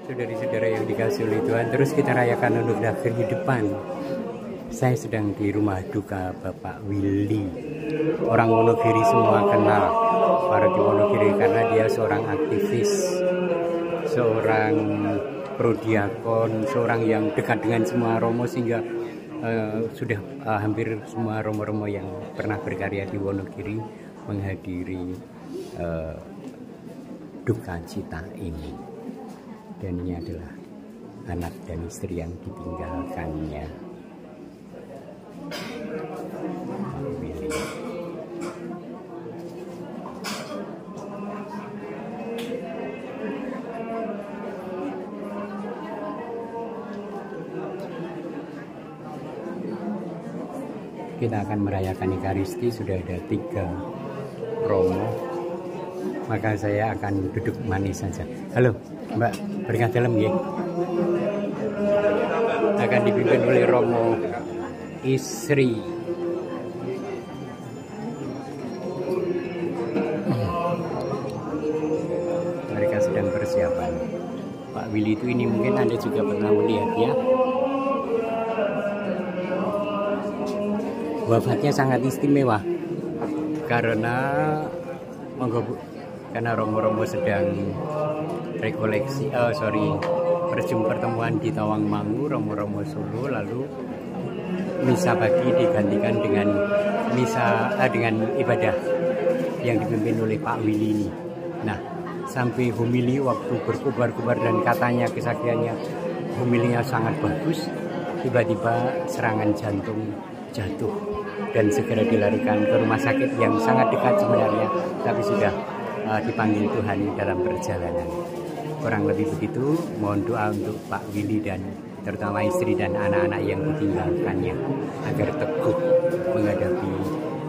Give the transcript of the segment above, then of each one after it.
Saudari-saudara yang dikasih oleh Tuhan, terus kita rayakan untuk akhir di depan. Saya sedang di rumah duka Bapak Willy. Orang Wonogiri semua kenal para di Wonogiri karena dia seorang aktivis, seorang prodiakon, seorang yang dekat dengan semua romo sehingga sudah hampir semua romo-romo yang pernah berkarya di Wonogiri menghadiri duka cita ini. Dan ini adalah anak dan istri yang ditinggalkannya, Pak Willy. Kita akan merayakan Ekaristi, sudah ada 3 romo, maka saya akan duduk manis saja. Halo Mbak, berkah dalam ya. Akan dipimpin oleh romo istri. Mereka sedang persiapan. Pak Willy itu ini mungkin Anda juga pernah melihat ya. Wafatnya sangat istimewa karena romo-romo sedang rekoleksi, pertemuan di Tawangmangu, romo-romo Solo, lalu misa pagi digantikan dengan dengan ibadah yang dipimpin oleh Pak Willy ini. Nah, sampai homili waktu berkobar-kobar dan katanya kesaksiannya homilinya sangat bagus, tiba-tiba serangan jantung jatuh dan segera dilarikan ke rumah sakit yang sangat dekat sebenarnya, tapi sudah dipanggil Tuhan dalam perjalanan. Kurang lebih begitu. Mohon doa untuk Pak Willy dan terutama istri dan anak-anak yang ditinggalkannya agar teguh menghadapi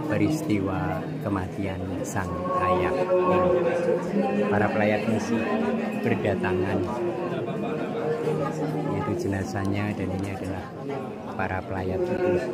peristiwa kematian sang ayah ini. Para pelayat misi berdatangan, yaitu jenazahnya, dan ini adalah para pelayat itu.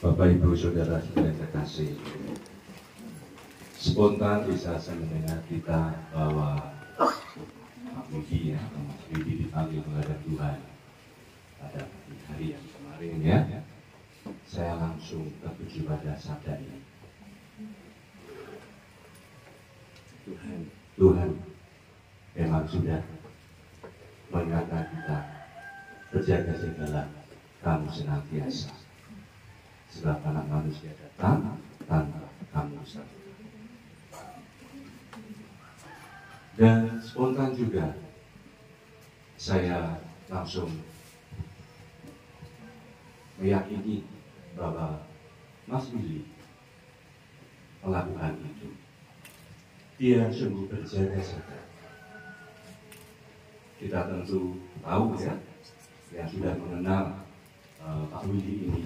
Bapak Ibu Saudara yang terkasih, spontan bisa saya mendengar kita bahwa Pak Willy ya, Mas Willy dipanggil menghadap Tuhan pada hari yang kemarin ya. Saya langsung tertuju pada sabda ini. Tuhan memang sudah mengingatkan kita, berjaga segala kamu senantiasa, sebab anak manusia datang tanpa kamu satu. Dan spontan juga saya langsung meyakini bahwa Mas Willy melakukan itu. Dia sungguh berjaga-jaga. Kita tentu tahu ya, yang sudah mengenal Pak Willy ini,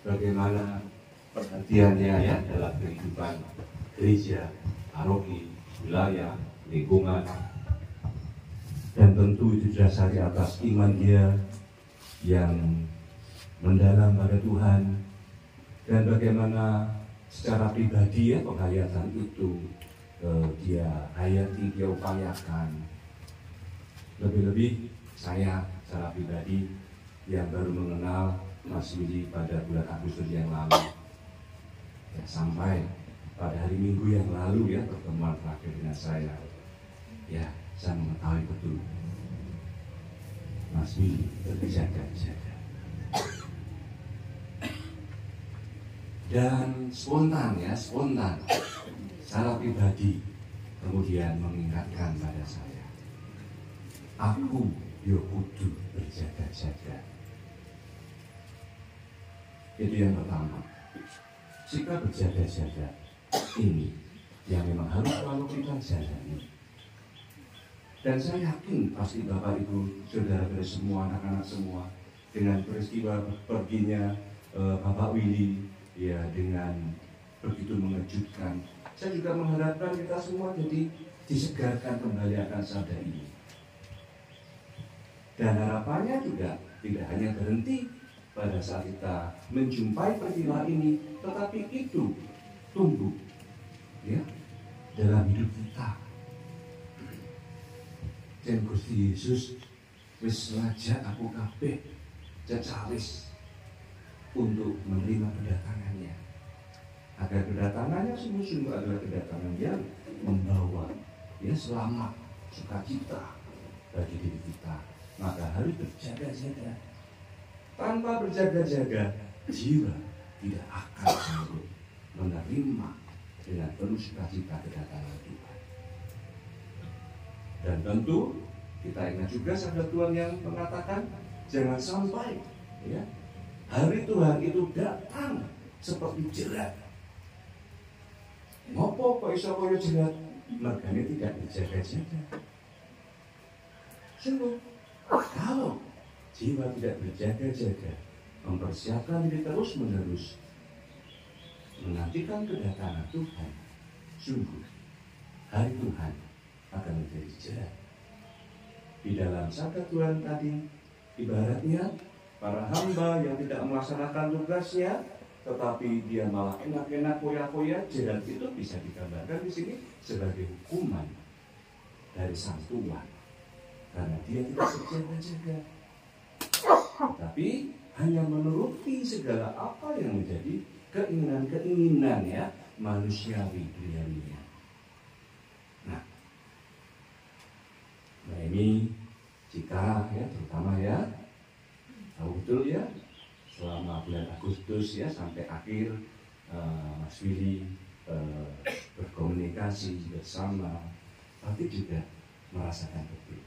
bagaimana perhatiannya ya dalam kehidupan gereja, paroki, wilayah, lingkungan, dan tentu itu dasari atas iman dia yang mendalam pada Tuhan, dan bagaimana secara pribadi ya penghayatan itu dia hayati, dia upayakan. Lebih-lebih saya secara pribadi yang baru mengenal Mas Willy pada bulan Agustus yang lalu ya, sampai pada hari Minggu yang lalu ya, pertemuan terakhir dengan saya ya, saya mengetahui betul Mas Willy berjaga-jaga. Dan spontan secara pribadi kemudian mengingatkan pada saya, aku yo kudu berjaga-jaga. Itu yang pertama. Sikap berjaga-jaga ini yang memang harus selalu kita jalani. Dan saya yakin pasti Bapak Ibu, saudara-saudara semua, anak-anak semua, dengan peristiwa perginya Bapak Willy, ya dengan begitu mengejutkan. Saya juga mengharapkan kita semua jadi disegarkan kembali akan sabda ini. Dan harapannya juga tidak hanya berhenti pada saat kita menjumpai peristiwa ini, tetapi itu tumbuh ya dalam hidup kita. Dan Gusti Yesus wis ngajak aku kabeh cecawis untuk menerima kedatangannya, agar kedatangannya sungguh-sungguh adalah kedatangan yang membawa ya selamat, sukacita bagi diri kita. Maka harus berjaga-jaga. Tanpa berjaga-jaga, jiwa tidak akan sanggup menerima dengan penuh sukacita kedatangan Tuhan. Dan tentu kita ingat juga sabda Tuhan yang mengatakan, jangan sampai ya hari Tuhan itu datang seperti jerat. Ngopo kok iso koyo jerat? Mergane tidak berjaga-jaga. Sungguh, kalau jiwa tidak berjaga-jaga, mempersiapkan diri terus-menerus menantikan kedatangan Tuhan, sungguh hari Tuhan akan menjadi jerat. Di dalam sabda Tuhan tadi, ibaratnya para hamba yang tidak melaksanakan tugasnya, tetapi dia malah enak-enak foya-foya, jerat itu bisa digambarkan di sini sebagai hukuman dari Sang Tuhan karena dia tidak berjaga-jaga, tapi hanya menuruti segala apa yang menjadi keinginan-keinginan ya manusiawi duniawinya. Nah ini jika ya terutama ya tahu betul ya selama bulan Agustus ya sampai akhir Mas Willy berkomunikasi bersama, tapi juga merasakan betul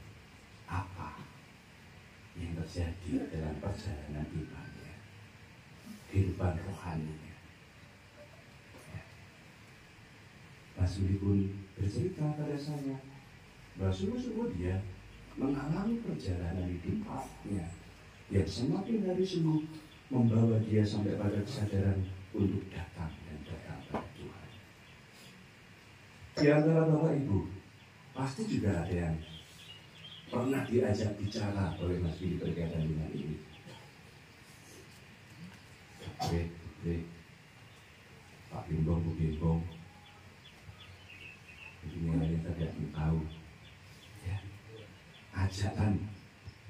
apa yang terjadi dalam perjalanan imannya, kehidupan rohaninya. Ya. Mas Willy pun bercerita pada saya bahwa sungguh-sungguh dia mengalami perjalanan hidupnya yang semakin hari sungguh membawa dia sampai pada kesadaran untuk datang pada Tuhan. Di antara Bapak Ibu pasti juga ada yang pernah diajak bicara oleh Mas Willy berkaitan dengan ini. Pak Bimbong, Bu Bimbong, ini yang tidak tahu ya, ajakan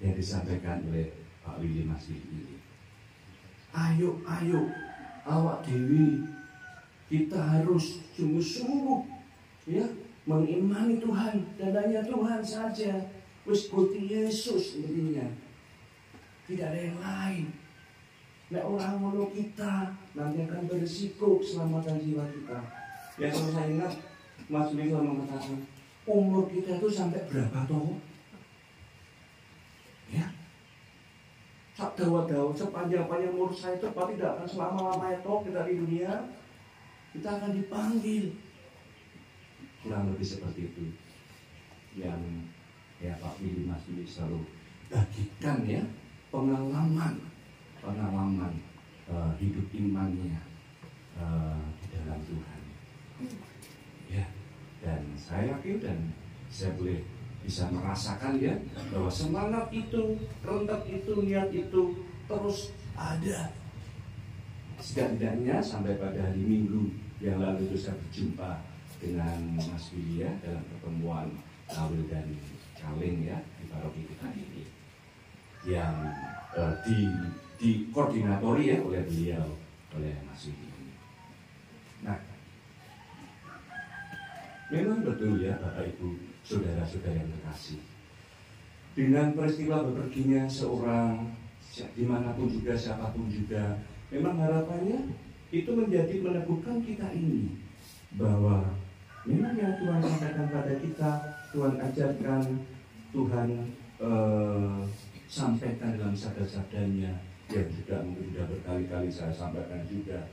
yang disampaikan oleh Pak Willy Mas Willy ini. Ayo, awak dewi, kita harus sungguh-sungguh ya mengimani Tuhan dan hanya Tuhan saja. Wis Gusti Yesus intinya, tidak ada yang lain. Nek orang ngono kita nanti akan berisiko keselamatan jiwa kita. Yang saya ingat Mas Willy mengatakan umur kita itu sampai berapa toh? Ya, sak dawa-dawa sepanjang-panjang umur saya cepat tidak akan selama-lamanya toh kita di dunia. Kita akan dipanggil. Kurang lebih seperti itu yang ya Pak Willy Mas Willy selalu bagikan ya pengalaman hidup imannya di dalam Tuhan ya. Dan saya yakin dan saya boleh bisa merasakan ya bahwa semangat itu, rentak itu, niat itu terus ada. Setidaknya sampai pada hari Minggu yang lalu itu saya berjumpa dengan Mas Willy ya dalam pertemuan Awil dan Kaling ya di paroki kita ini yang dikoordinatori ya oleh beliau, oleh Mas Willy. Nah, memang betul ya Bapak Ibu, saudara-saudara yang terkasih, dengan peristiwa beperginya seorang dimanapun juga, siapapun juga, memang harapannya itu menjadi meneguhkan kita ini bahwa memang yang Tuhan sampaikan pada kita, Tuhan ajarkan, Tuhan sampaikan dalam sabda-sabdanya yang juga mungkin sudah berkali-kali saya sampaikan juga.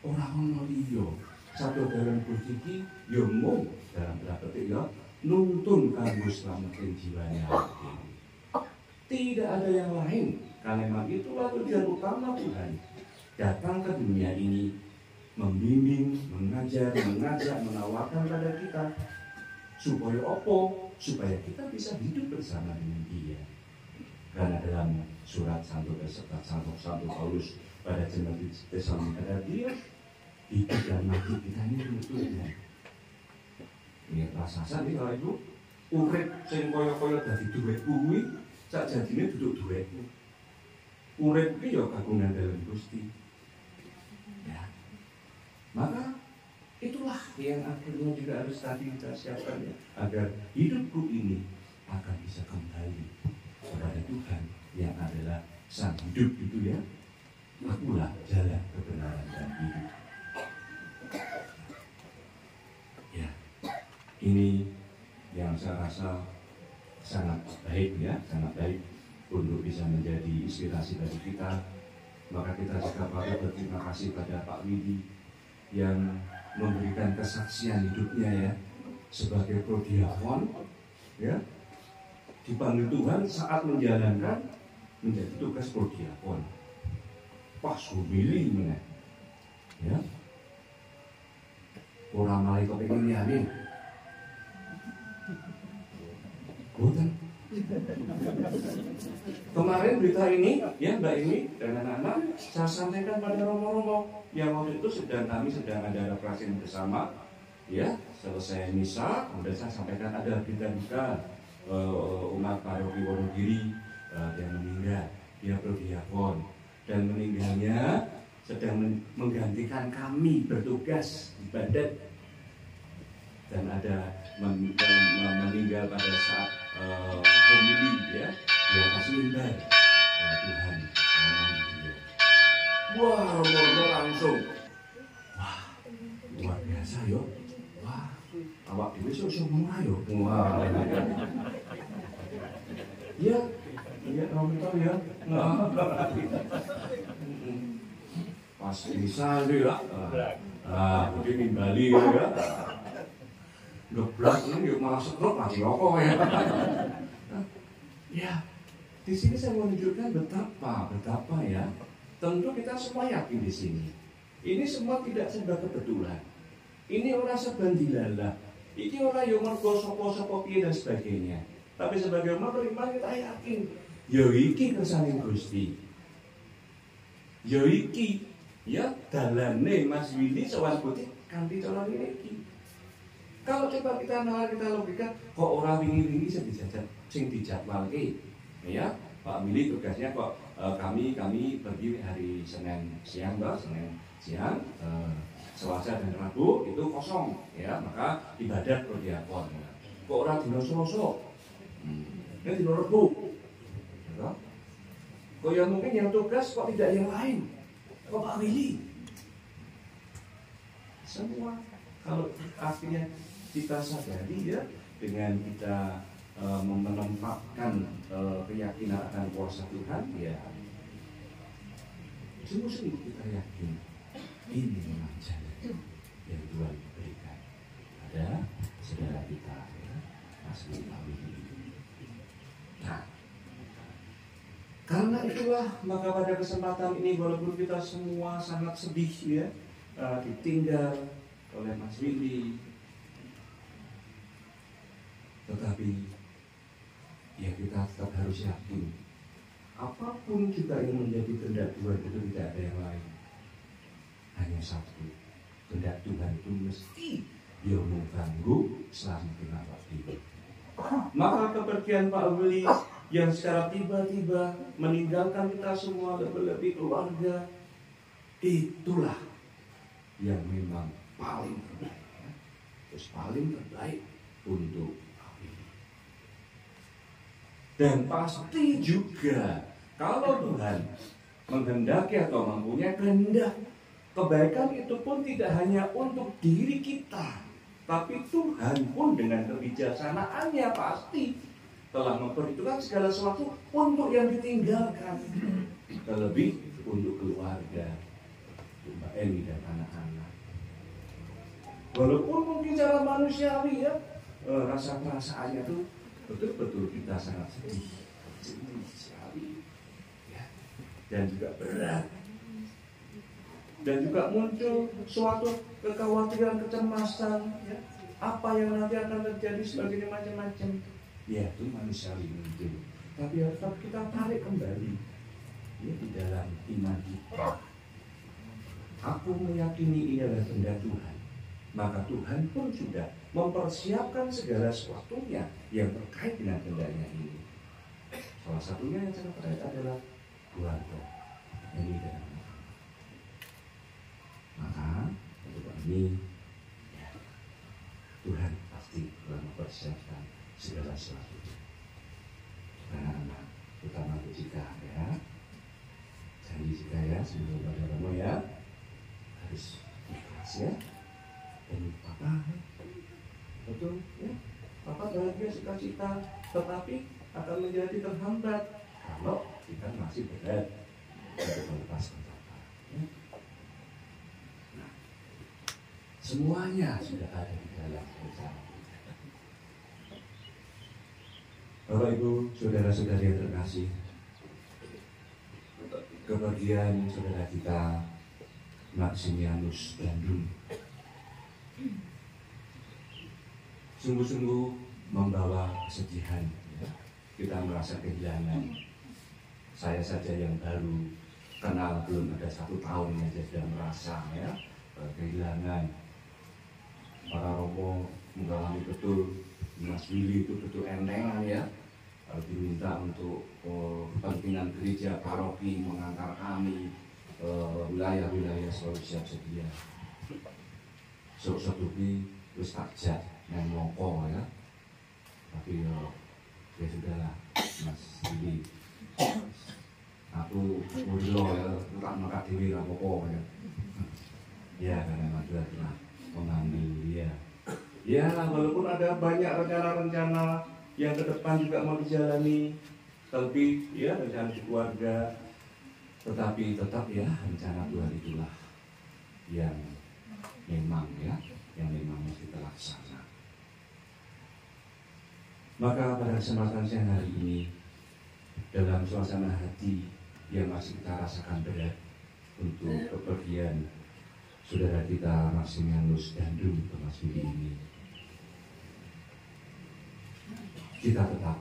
Orang liyo satu dalam Gusti yo mung dalam berarti ya nuntun kanggo selamatin jiwanya. Tidak ada yang lain. Karena memang itulah tujuan utama Tuhan datang ke dunia ini, membimbing, mengajar, mengajak, menawarkan pada kita supaya apa? Supaya kita bisa hidup bersama dengan Dia. Karena dalam surat Santo Paulus pada jemaat Tesalonika dia hidup dan mati kita ini tentunya. Ini rasasan nih kalau itu urip sing kaya-kaya dadi duit kuwi sakjane duduk duitmu. Urip iki ya kagungan dalam Gusti. Ya. Maka itulah yang akhirnya juga harus tadi kita siapkan ya, agar hidupku ini akan bisa kembali kepada Tuhan yang adalah sang hidup itu ya. Akulah jalan kebenaran dan hidup. Ya, ini yang saya rasa sangat baik ya, sangat baik untuk bisa menjadi inspirasi bagi kita. Maka kita juga patut berterima kasih pada Pak Widi yang memberikan kesaksian hidupnya ya sebagai prodiakon ya, dipanggil Tuhan saat menjalankan menjadi tugas prodiakon. Pas humili mana ya, orang malaikat ini liane bukan. Kemarin berita ini ya Mbak ini dan anak-anak saya sampaikan pada romo-romo yang waktu itu kami sedang ada refleksi bersama ya, selesai misa kemudian saya sampaikan ada berita duka umat paroki Wonogiri yang meninggal, dia prodiakon dan meninggalnya sedang menggantikan kami bertugas ibadat dan ada meninggal pada saat homili ya di atas mimbar Tuhan dia. Wah, romo langsung wah luar biasa yo. Wah, awak dhewe sok mulai yo. Wah. Ya, ya romo ya. Pas bisa itu ya. Mungkin di Bali ya. Geblak ini yuk malah setruk masih rokok ya. Ya, di sini saya menunjukkan betapa ya. Tentu kita semua yakin di sini. Ini semua tidak serba kebetulan. Ini orang sebandilalah. Ini orang yang mergo sopo-sopo piye dan sebagainya. Tapi sebagai umat beriman kita yakin. Ya iki kersane Gusti. Ya iki ya dalane Mas Willy sowan putih kanthi cara iki. Kalau coba kita nalar kita logika, kok orang wingi-wingi sing dijadwalke, ya Pak Willy tugasnya kok kami pergi hari Senin siang, Selasa dan Rabu itu kosong, ya maka ibadat prodiakon. Kok orang dino Selasa, ini dino Rabu, ya? Kok yang mungkin yang tugas kok tidak yang lain, kok Pak Willy? Semua kalau akhirnya kita sadari ya dengan kita menempatkan keyakinan akan kuasa Tuhan ya sungguh-sungguh kita yakin ini memang jalan yang Tuhan berikan ada saudara kita ya, Mas Willy. Nah, karena itulah maka pada kesempatan ini walaupun kita semua sangat sedih ya ditinggal oleh Mas Willy, tetapi ya kita tetap harus yakin apapun kita yang menjadi kehendak Tuhan itu tidak ada yang lain, hanya satu. Kehendak Tuhan itu mesti dia mengganggu selamatin awak dhewe. Maka kepergian Pak Willy yang secara tiba-tiba meninggalkan kita semua, lebih-lebih keluarga, itulah yang memang paling terbaik, terus paling terbaik untuk dan pasti juga kalau Tuhan menghendaki atau mempunyai kehendak kebaikan itu pun tidak hanya untuk diri kita, tapi Tuhan pun dengan kebijaksanaannya pasti telah memperhitungkan segala sesuatu untuk yang ditinggalkan, terlebih untuk keluarga, Mbak Eni dan anak-anak. Walaupun mungkin cara manusiawi ya, rasa perasaannya tuh betul-betul kita sangat sedih sekali, ya. Dan juga berat, dan juga muncul suatu kekhawatiran, kecemasan, ya. Apa yang nanti akan terjadi, sebagainya macam-macam. Ya, itu manusiawi muncul. Tapi harus kita tarik kembali, ya, di dalam iman kita. Aku meyakini ini adalah benda Tuhan, maka Tuhan pun sudah mempersiapkan segala sesuatunya yang terkait dengan bendanya ini. Salah satunya yang sangat terkait adalah keluarga ini dan anak. Maka untuk ini, ya, Tuhan pasti telah mempersiapkan segala sesuatu. Anak-anak, terutama untuk Cika, ya, janji Cika ya, sebelum pada kamu ya, harus ikhlas ya. Dan Papa, betul ya, Papa bahagia sukacita, tetapi akan menjadi terhambat kalau kita masih berat untuk melepaskan Papa, ya. Nah, semuanya sudah ada di dalam rencana. Bapak Ibu, saudara-saudari yang terkasih, kepergian saudara kita Maximianus Bandung sungguh-sungguh membawa kesedihan, ya. Kita merasa kehilangan. Saya saja yang baru kenal belum ada 1 tahun saja sudah merasa, ya, kehilangan. Para Romo mengalami betul, Mas Willy itu betul entengan, ya. Kalau diminta untuk kepentingan gereja, paroki mengantar kami wilayah-wilayah selalu siap sedia. Sok-sok wis takjak yang moko, ya. Tapi ya sudahlah, Mas Willy. Aku udah ya, tak makan dewi apa-apa, ya. Ya, karena Madura telah mengambil dia. Ya, walaupun ada banyak rencana-rencana yang ke depan juga mau dijalani, terlebih ya rencana keluarga, tetapi tetap ya rencana Tuhan itulah yang memang mesti terlaksana. Maka pada kesempatan siang hari ini, dalam suasana hati yang masih kita rasakan berat untuk kepergian saudara kita Maximianus Bandung ke Mas Willy ini, kita tetap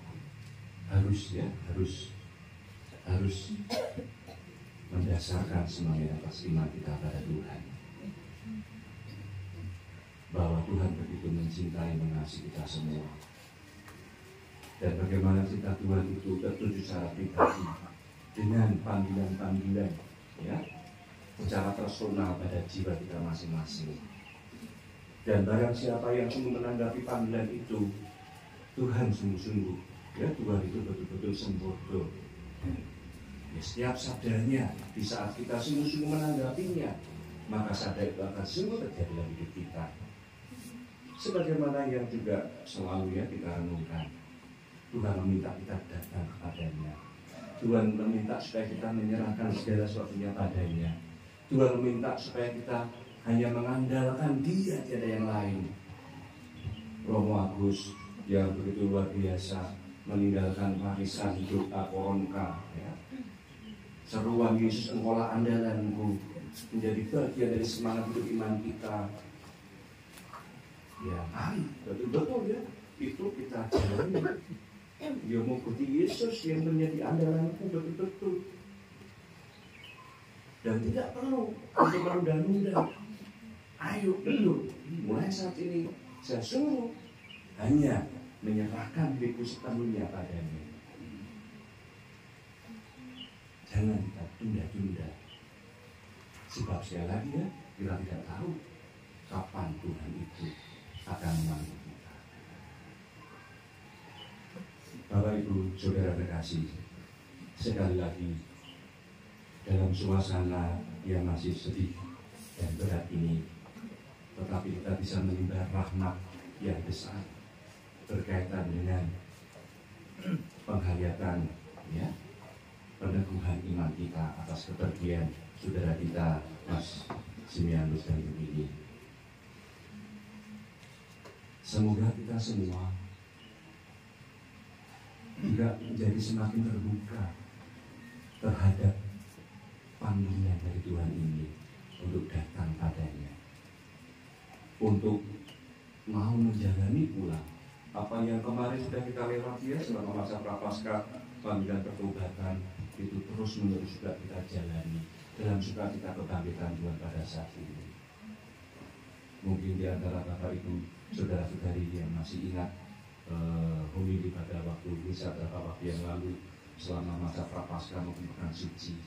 harus mendasarkan semuanya atas iman kita pada Tuhan, bahwa Tuhan begitu mencintai, mengasihi kita semua, dan bagaimana cinta Tuhan itu tertuju secara pribadi dengan panggilan-panggilan, ya, secara personal pada jiwa kita masing-masing. Dan barang siapa yang sungguh menanggapi panggilan itu, Tuhan sungguh-sungguh, ya, Tuhan itu betul-betul sempurna. Ya, setiap sabdanya di saat kita sungguh-sungguh menanggapinya, maka sabda itu akan sungguh terjadi dalam hidup kita. Sebagaimana yang juga selalu, ya, kita renungkan, Tuhan meminta kita datang kepadanya. Tuhan meminta supaya kita menyerahkan segala sesuatunya padanya. Tuhan meminta supaya kita hanya mengandalkan Dia, tiada yang lain. Romo Agus yang begitu luar biasa meninggalkan warisan hidup Akoronka, ya. Seruan Yesus engkaulah andalanku menjadi bagian dari semangat hidup iman kita. Ya, betul-betul, ya, itu kita jalani. Dia mengikuti Yesus yang menjadi andalanku betul-betul, dan tidak perlu untuk menunda-nunda. Ayo dulu, mulai saat ini saya suruh hanya menyerahkan hidupku sepenuhnya padanya. Jangan kita tunda-tunda, sebab sekali lagi, ya, kita tidak tahu kapan Tuhan itu akan memanggil kita. Bapak Ibu saudara terkasih, sekali lagi dalam suasana yang masih sedih dan berat ini, tetapi kita bisa menimba rahmat yang besar berkaitan dengan penghayatan, ya, peneguhan iman kita atas kepergian saudara kita Mas Simianus dan Yuni. Semoga kita semua juga menjadi semakin terbuka terhadap panggilan dari Tuhan ini untuk datang padanya, untuk mau menjalani pula apa yang kemarin sudah kita lewati ya selama masa prapaskah, panggilan pertobatan itu terus menerus juga kita jalani dalam sukacita kebangkitan Tuhan pada saat ini. Mungkin di antara Bapak Ibu saudara-saudari yang masih ingat homili pada waktu misa beberapa waktu yang lalu selama masa prapaskah maupun pekan suci,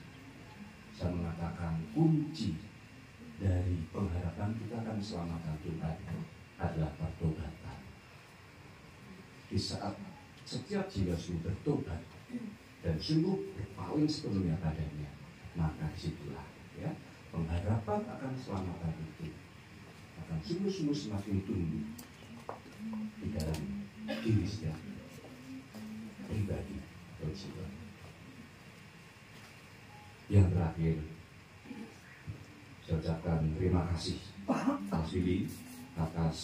saya mengatakan kunci dari pengharapan kita akan keselamatan Tuhan adalah pertobatan. Di saat setiap jiwa sungguh bertobat dan sungguh berpaling sepenuhnya padanya, maka disitulah ya pengharapan akan keselamatan itu akan sungguh-sungguh semakin tumbuh di dalam diri setiap pribadi atau jiwa. Yang terakhir, saya ucapkan terima kasih Mas Willy atas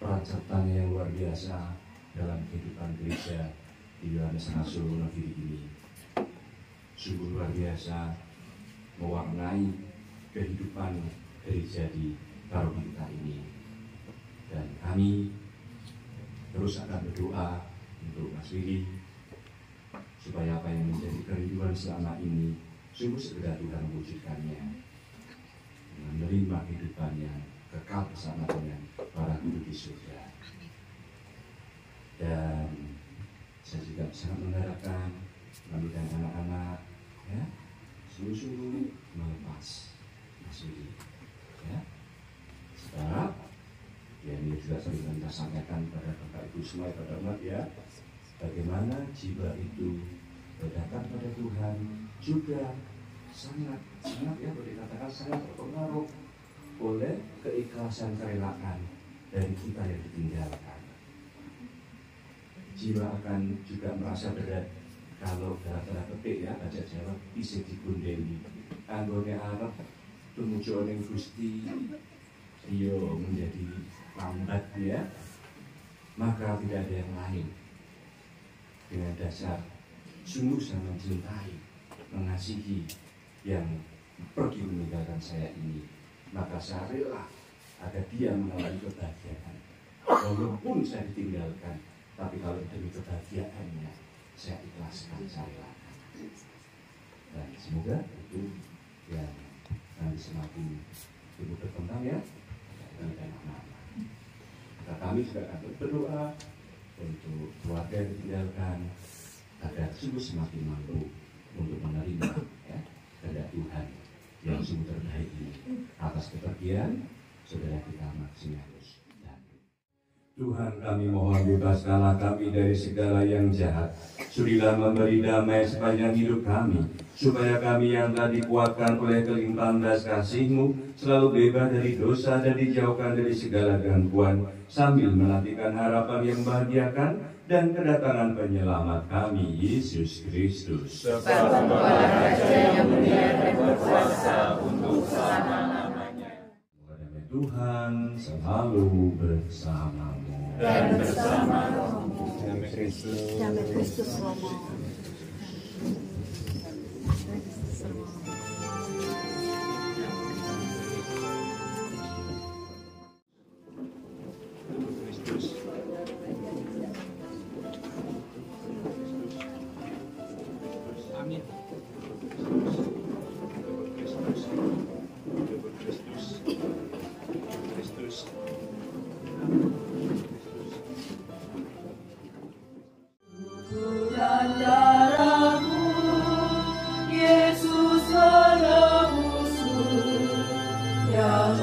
peran sertanya yang luar biasa dalam kehidupan gereja di Yohanes Rasul Wonogiri ini. Sungguh luar biasa mewarnai kehidupan gereja di paroki kita ini. Dan kami terus akan berdoa untuk Mas Willy supaya apa yang menjadi kerinduan selama ini sungguh segera Tuhan mewujudkannya, menerima kehidupannya kekal bersama dengan para guru di surga. Dan saya juga sangat mengharapkan kami dan anak-anak ya sungguh-sungguh melepas Mas Willy ya, sebab ya ini juga sering kita sampaikan pada Bapak Ibu semua pada umat ya, bagaimana jiwa itu berdatang pada Tuhan juga sangat ya boleh dikatakan sangat terpengaruh oleh keikhlasan kerelaan dari kita yang ditinggalkan. Jiwa akan juga merasa berat kalau dalam tanda petik ya bahasa Jawa bisa digundeli anggone arep tumuju ning Gusti iyo menjadi lambat ya, maka tidak ada yang lain dengan dasar sungguh sangat mencintai mengasihi yang pergi meninggalkan saya ini, maka saya rela agar dia mengalami kebahagiaan walaupun saya ditinggalkan, tapi kalau demi kebahagiaannya saya ikhlaskan, saya relakan. Dan semoga itu yang nanti semakin tumbuh berkembang ya dan anak-anak. Kami juga akan berdoa untuk keluarga yang ditinggalkan agar sungguh semakin mampu untuk menerima ya kehendak Tuhan yang sungguh terbaik ini atas kepergian saudara kita Maximus. Tuhan, kami mohon bebaskanlah kami dari segala yang jahat. Sudilah memberi damai sepanjang hidup kami, supaya kami yang telah dikuatkan oleh kelimpahan belas kasih-Mu selalu bebas dari dosa dan dijauhkan dari segala gangguan, sambil menantikan harapan yang membahagiakan dan kedatangan penyelamat kami, Yesus Kristus. Sebab Engkaulah Raja yang mulia dan berkuasa untuk selama-lamanya. Tuhan selalu bersamamu dan bersama rohmu. Damai Kristus Romo. Amin. Yesus menebusku, yang